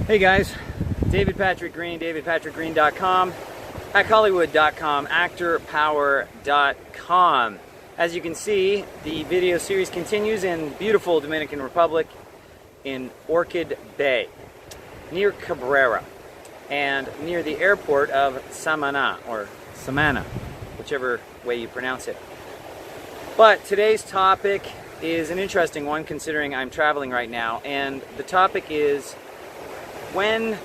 Hey guys, David Patrick Green, davidpatrickgreen.com, hackhollywood.com, actorpower.com. As you can see, the video series continues in beautiful Dominican Republic in Orchid Bay, near Cabrera, and near the airport of Samana, or Samana, whichever way you pronounce it. But today's topic is an interesting one considering I'm traveling right now, and the topic is, when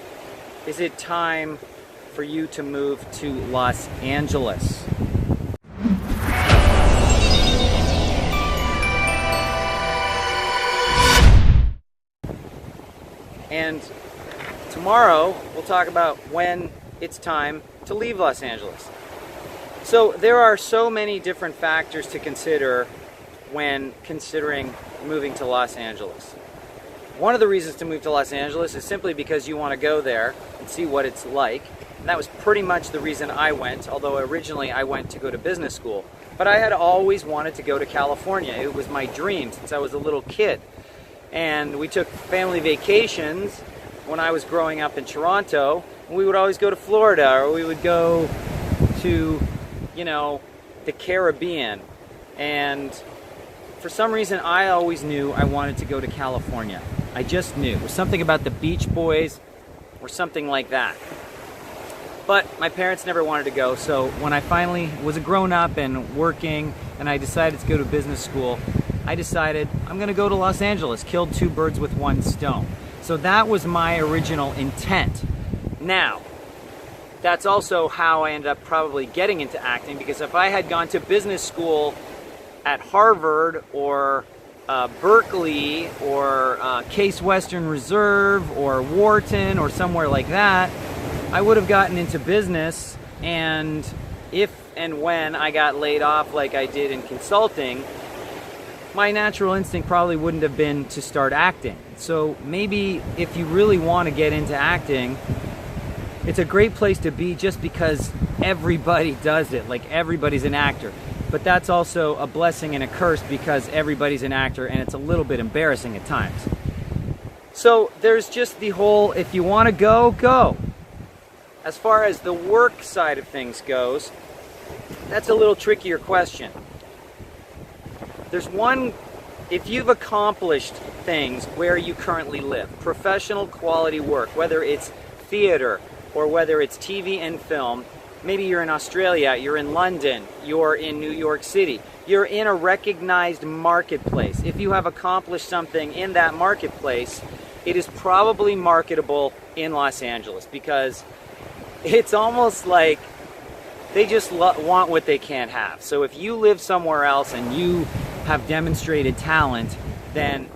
is it time for you to move to Los Angeles? And tomorrow we'll talk about when it's time to leave Los Angeles. So there are so many different factors to consider when considering moving to Los Angeles. One of the reasons to move to Los Angeles is simply because you want to go there and see what it's like. And that was pretty much the reason I went, although originally I went to go to business school. But I had always wanted to go to California. It was my dream since I was a little kid. And we took family vacations when I was growing up in Toronto. We would always go to Florida, or we would go to, the Caribbean. And for some reason, I always knew I wanted to go to California. I just knew. It was something about the Beach Boys or something like that. But my parents never wanted to go, so when I finally was a grown-up and working and I decided to go to business school, I decided I'm going to go to Los Angeles, killed two birds with one stone. So that was my original intent. Now, that's also how I ended up probably getting into acting, because if I had gone to business school at Harvard or Berkeley or Case Western Reserve or Wharton or somewhere like that, I would have gotten into business, and if and when I got laid off like I did in consulting, my natural instinct probably wouldn't have been to start acting. So maybe if you really want to get into acting, it's a great place to be just because everybody does it, like everybody's an actor. But that's also a blessing and a curse because everybody's an actor, and it's a little bit embarrassing at times. So there's just the whole, if you want to go, go. As far as the work side of things goes, that's a little trickier question. There's one, if you've accomplished things where you currently live, professional quality work, whether it's theater or whether it's TV and film. Maybe you're in Australia, you're in London, you're in New York City. You're in a recognized marketplace. If you have accomplished something in that marketplace, it is probably marketable in Los Angeles, because it's almost like they just want what they can't have. So if you live somewhere else and you have demonstrated talent, then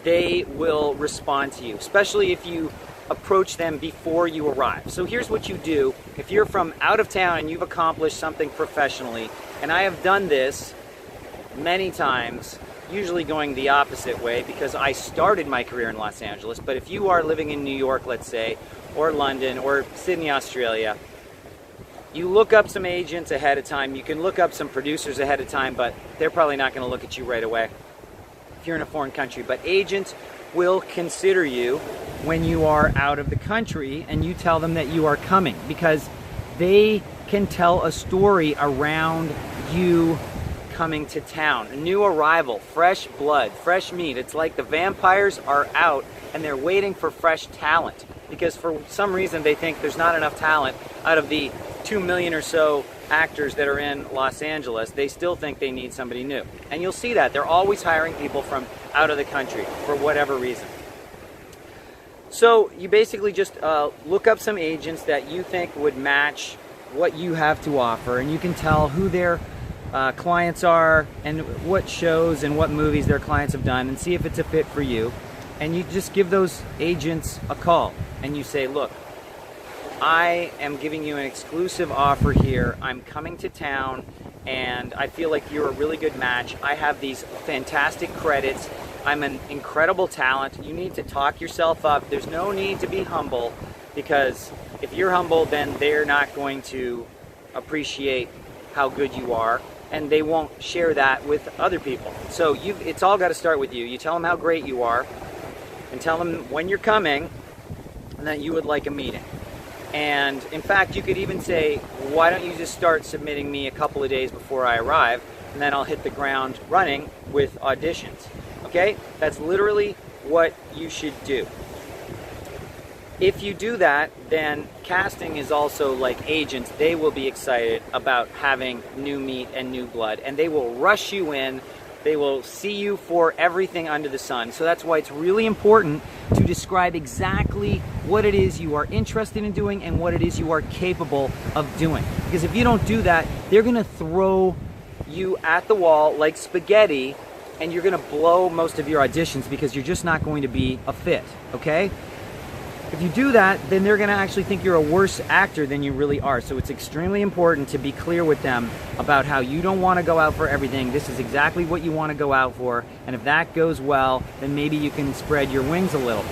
they will respond to you, especially if you approach them before you arrive. So here's what you do. If you're from out of town and you've accomplished something professionally, and I have done this many times, usually going the opposite way because I started my career in Los Angeles, but if you are living in New York, let's say, or London, or Sydney, Australia, you look up some agents ahead of time. You can look up some producers ahead of time, but they're probably not going to look at you right away if you're in a foreign country. But agents will consider you when you are out of the country and you tell them that you are coming, because they can tell a story around you coming to town. A new arrival, fresh blood, fresh meat. It's like the vampires are out and they're waiting for fresh talent, because for some reason they think there's not enough talent out of the 2 million or so actors that are in Los Angeles. They still think they need somebody new. And you'll see that. They're always hiring people from out of the country for whatever reason. So you basically just look up some agents that you think would match what you have to offer, and you can tell who their clients are and what shows and what movies their clients have done, and see if it's a fit for you. And you just give those agents a call and you say, look, I am giving you an exclusive offer here. I'm coming to town and I feel like you're a really good match. I have these fantastic credits. I'm an incredible talent. You need to talk yourself up. There's no need to be humble, because if you're humble, then they're not going to appreciate how good you are, and they won't share that with other people. So it's all got to start with you. You tell them how great you are and tell them when you're coming. and that you would like a meeting. And in fact, you could even say, why don't you just start submitting me a couple of days before I arrive, and then I'll hit the ground running with auditions. Okay? That's literally what you should do. If you do that, then casting is also like agents. They will be excited about having new meat and new blood, and they will rush you in. They will see you for everything under the sun. So that's why it's really important to describe exactly what it is you are interested in doing and what it is you are capable of doing. Because if you don't do that, they're going to throw you at the wall like spaghetti, and you're going to blow most of your auditions because you're just not going to be a fit, okay? If you do that, then they're going to actually think you're a worse actor than you really are. So it's extremely important to be clear with them about how you don't want to go out for everything. This is exactly what you want to go out for. And if that goes well, then maybe you can spread your wings a little.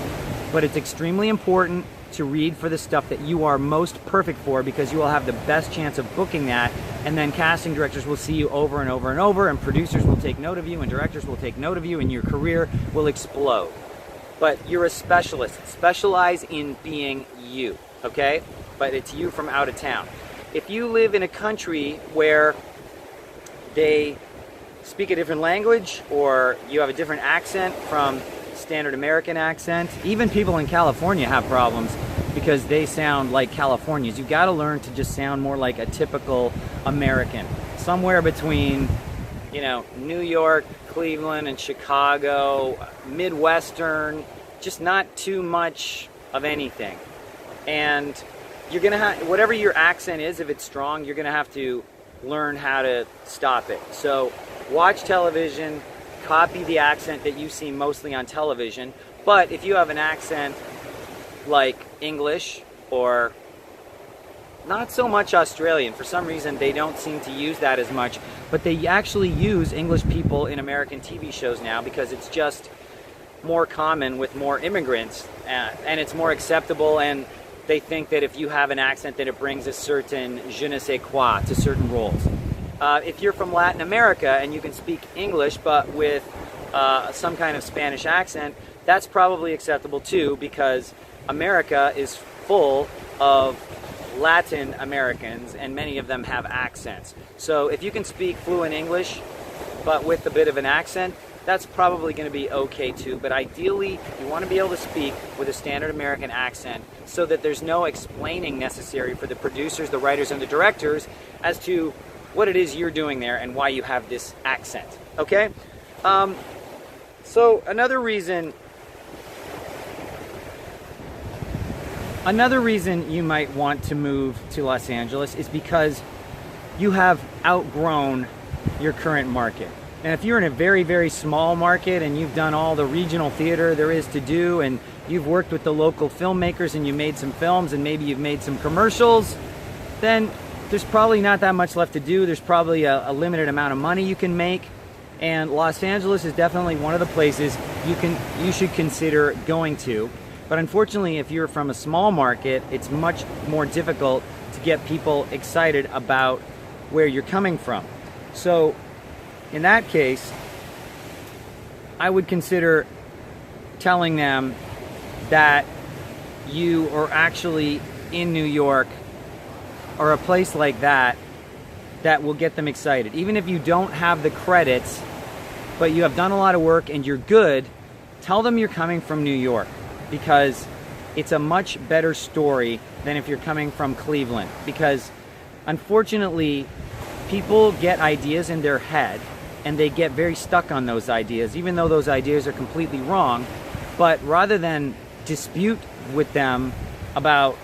But it's extremely important to read for the stuff that you are most perfect for, because you will have the best chance of booking that. And then casting directors will see you over and over and over, and producers will take note of you, and directors will take note of you, and your career will explode. But you're a specialist. Specialize in being you, okay? But it's you from out of town. If you live in a country where they speak a different language, or you have a different accent from standard American accent, even people in California have problems because they sound like Californians. You gotta learn to just sound more like a typical American. Somewhere between, you know, New York, Cleveland, and Chicago, Midwestern, just not too much of anything. And you're gonna have, whatever your accent is, if it's strong, you're gonna have to learn how to stop it. So watch television, copy the accent that you see mostly on television. But if you have an accent like English, or not so much Australian, for some reason they don't seem to use that as much, but they actually use English people in American TV shows now because it's just more common with more immigrants, and it's more acceptable, and they think that if you have an accent that it brings a certain je ne sais quoi to certain roles. If you're from Latin America and you can speak English but with some kind of Spanish accent, that's probably acceptable too, because America is full of Latin Americans, and many of them have accents. So if you can speak fluent English but with a bit of an accent, that's probably going to be okay too. But ideally, you want to be able to speak with a standard American accent so that there's no explaining necessary for the producers, the writers, and the directors as to what it is you're doing there and why you have this accent. Okay? So another reason you might want to move to Los Angeles is because you have outgrown your current market. And if you're in a very, very small market and you've done all the regional theater there is to do, and you've worked with the local filmmakers and you made some films and maybe you've made some commercials, then there's probably not that much left to do. There's probably a limited amount of money you can make. And Los Angeles is definitely one of the places you should consider going to. But unfortunately, if you're from a small market, it's much more difficult to get people excited about where you're coming from. So in that case, I would consider telling them that you are actually in New York or a place like that that will get them excited. Even if you don't have the credits, but you have done a lot of work and you're good, tell them you're coming from New York, because it's a much better story than if you're coming from Cleveland. Because unfortunately, people get ideas in their head and they get very stuck on those ideas, even though those ideas are completely wrong. But rather than dispute with them about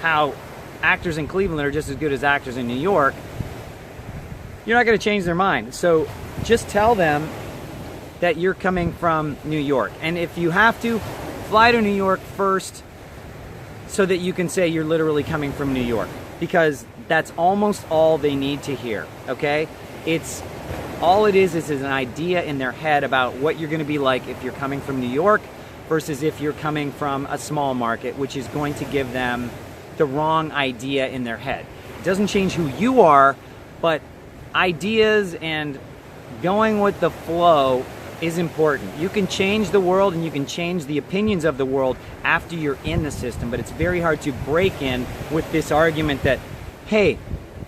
how actors in Cleveland are just as good as actors in New York, you're not going to change their mind. So just tell them that you're coming from New York. And if you have to, fly to New York first so that you can say you're literally coming from New York, because that's almost all they need to hear, okay? It's all it is an idea in their head about what you're going to be like if you're coming from New York versus if you're coming from a small market, which is going to give them the wrong idea in their head. It doesn't change who you are, but ideas and going with the flow is important. You can change the world and you can change the opinions of the world after you're in the system, but it's very hard to break in with this argument that, hey,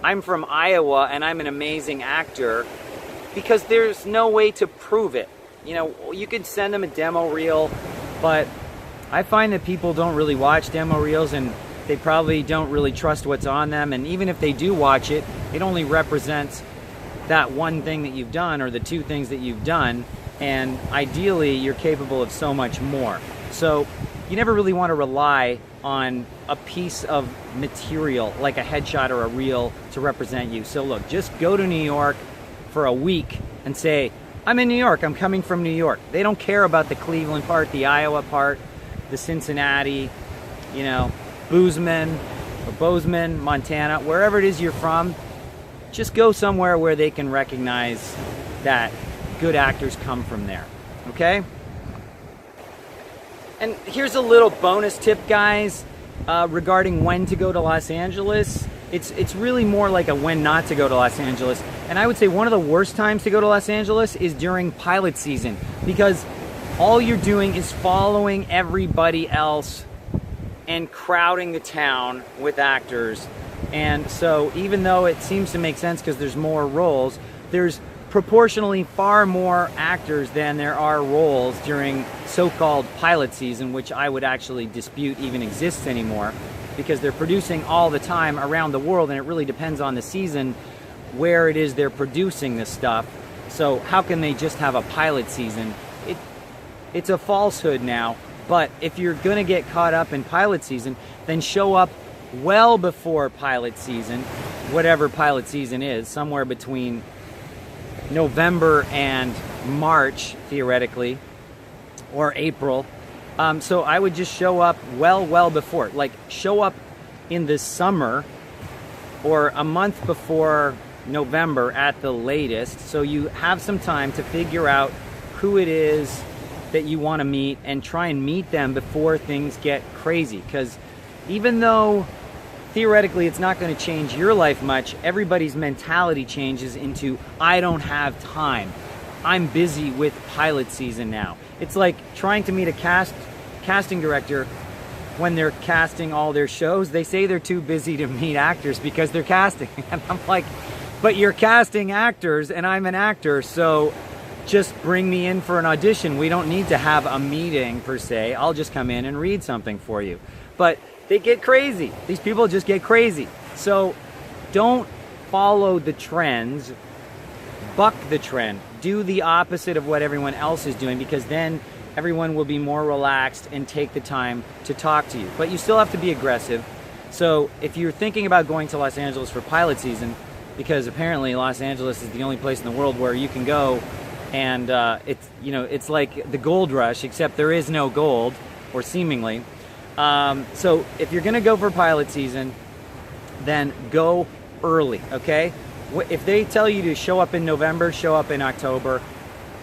I'm from Iowa and I'm an amazing actor, because there's no way to prove it. You know, you could send them a demo reel, but I find that people don't really watch demo reels, and they probably don't really trust what's on them, and even if they do watch it, it only represents that one thing that you've done or the two things that you've done, and ideally you're capable of so much more. So you never really want to rely on a piece of material like a headshot or a reel to represent you. So look, just go to New York for a week and say, I'm in New York, I'm coming from New York. They don't care about the Cleveland part, the Iowa part, the Cincinnati, you know, Bozeman, Montana, wherever it is you're from. Just go somewhere where they can recognize that good actors come from there, okay? And here's a little bonus tip, guys, regarding when to go to Los Angeles. It's really more like a when not to go to Los Angeles. And I would say one of the worst times to go to Los Angeles is during pilot season, because all you're doing is following everybody else and crowding the town with actors. And so even though it seems to make sense because there's more roles, there's proportionally far more actors than there are roles during so-called pilot season, which I would actually dispute even exists anymore, because they're producing all the time around the world, and it really depends on the season where it is they're producing this stuff. So how can they just have a pilot season? It's a falsehood now. But if you're going to get caught up in pilot season, then show up well before pilot season, whatever pilot season is, somewhere between November and March, theoretically, or April. So I would just show up well before. Like, show up in the summer or a month before November at the latest, so you have some time to figure out who it is that you want to meet and try and meet them before things get crazy. Because even though theoretically it's not going to change your life much, everybody's mentality changes into, I don't have time, I'm busy with pilot season now. It's like trying to meet a casting director when they're casting all their shows. They say they're too busy to meet actors because they're casting. And I'm like, but you're casting actors and I'm an actor, so just bring me in for an audition. We don't need to have a meeting per se. I'll just come in and read something for you. But they get crazy. These people just get crazy. So don't follow the trends. Buck the trend. Do the opposite of what everyone else is doing, because then everyone will be more relaxed and take the time to talk to you. But you still have to be aggressive. So if you're thinking about going to Los Angeles for pilot season, because apparently Los Angeles is the only place in the world where you can go and it's like the gold rush, except there is no gold, or seemingly. So if you're gonna go for pilot season, then go early, okay? If they tell you to show up in November, show up in October.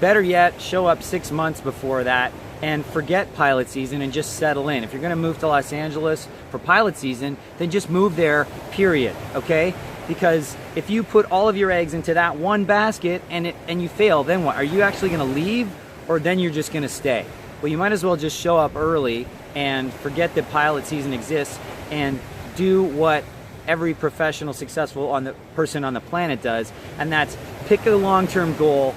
Better yet, show up 6 months before that and forget pilot season and just settle in. If you're gonna move to Los Angeles for pilot season, then just move there, period, okay? Because if you put all of your eggs into that one basket and you fail, then what? Are you actually gonna leave, or then you're just gonna stay? Well, you might as well just show up early and forget that pilot season exists and do what every professional, successful person on the planet does, and that's pick a long-term goal,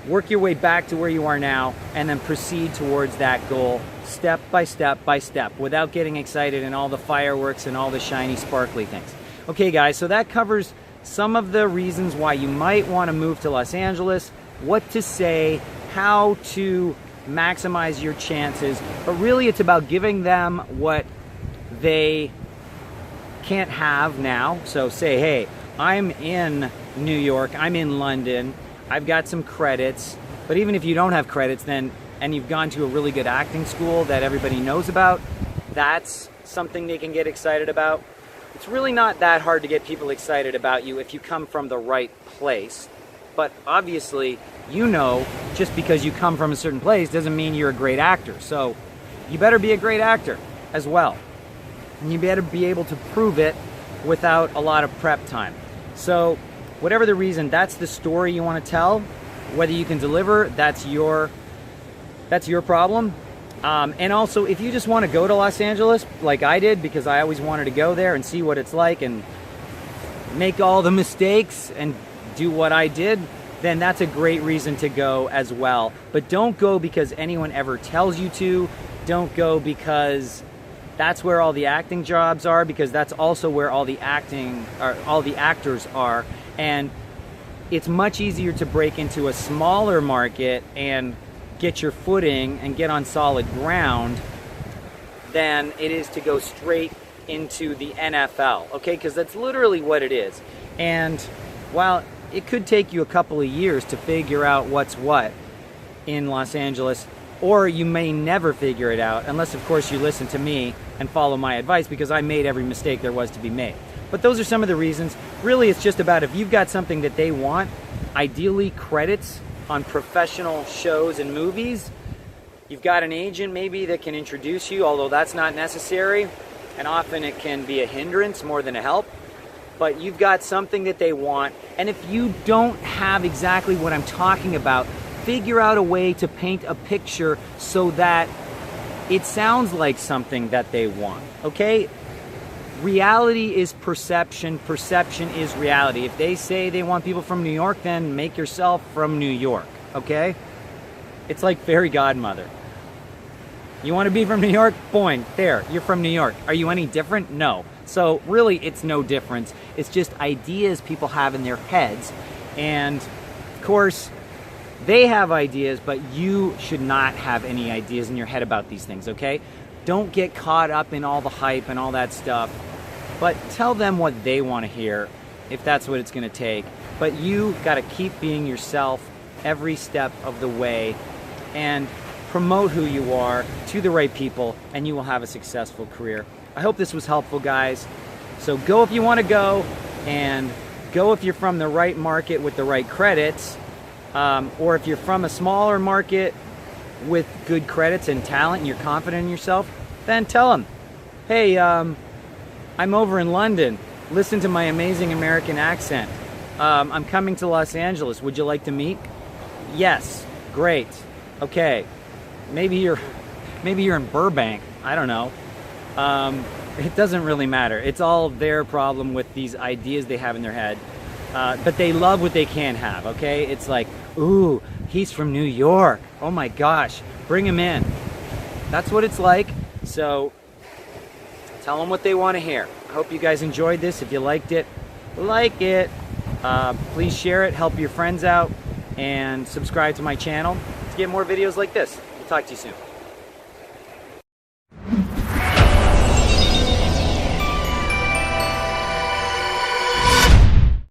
work your way back to where you are now, and then proceed towards that goal step by step by step without getting excited and all the fireworks and all the shiny, sparkly things. Okay, guys, so that covers some of the reasons why you might want to move to Los Angeles, what to say, how to maximize your chances, but really it's about giving them what they can't have now. So say, hey, I'm in New York, I'm in London, I've got some credits, but even if you don't have credits then, and you've gone to a really good acting school that everybody knows about, that's something they can get excited about. It's really not that hard to get people excited about you if you come from the right place. But obviously, you know, just because you come from a certain place doesn't mean you're a great actor. So you better be a great actor as well. And you better be able to prove it without a lot of prep time. So whatever the reason, that's the story you want to tell. Whether you can deliver, that's your problem. And also, if you just want to go to Los Angeles, like I did, because I always wanted to go there and see what it's like and make all the mistakes and do what I did, then that's a great reason to go as well. But don't go because anyone ever tells you to. Don't go because that's where all the acting jobs are, because that's also where all the actors are. And it's much easier to break into a smaller market and get your footing and get on solid ground than it is to go straight into the NFL, okay? Because that's literally what it is. And while it could take you a couple of years to figure out what's what in Los Angeles, or you may never figure it out, unless of course you listen to me and follow my advice, because I made every mistake there was to be made. But those are some of the reasons. Really, it's just about if you've got something that they want, ideally credits on professional shows and movies. You've got an agent maybe that can introduce you, although that's not necessary, and often it can be a hindrance more than a help. But you've got something that they want, and if you don't have exactly what I'm talking about, figure out a way to paint a picture so that it sounds like something that they want, okay? Reality is perception, perception is reality. If they say they want people from New York, then make yourself from New York, okay? It's like fairy godmother. You want to be from New York? Boing, there, you're from New York. Are you any different? No. So really, it's no difference. It's just ideas people have in their heads. And of course, they have ideas, but you should not have any ideas in your head about these things, okay? Don't get caught up in all the hype and all that stuff, but tell them what they want to hear, if that's what it's going to take. But you got to keep being yourself every step of the way and promote who you are to the right people, and you will have a successful career. I hope this was helpful, guys. So go if you want to go, and go if you're from the right market with the right credits, or if you're from a smaller market with good credits and talent and you're confident in yourself, then tell them, hey, I'm over in London. Listen to my amazing American accent. I'm coming to Los Angeles. Would you like to meet? Yes. Great. Okay. Maybe you're in Burbank. I don't know. It doesn't really matter. It's all their problem with these ideas they have in their head. But they love what they can have, okay? It's like, ooh, he's from New York. Oh my gosh, bring him in. That's what it's like. So tell them what they want to hear. I hope you guys enjoyed this. If you liked it, like it. Please share it, help your friends out, and subscribe to my channel to get more videos like this. We'll talk to you soon.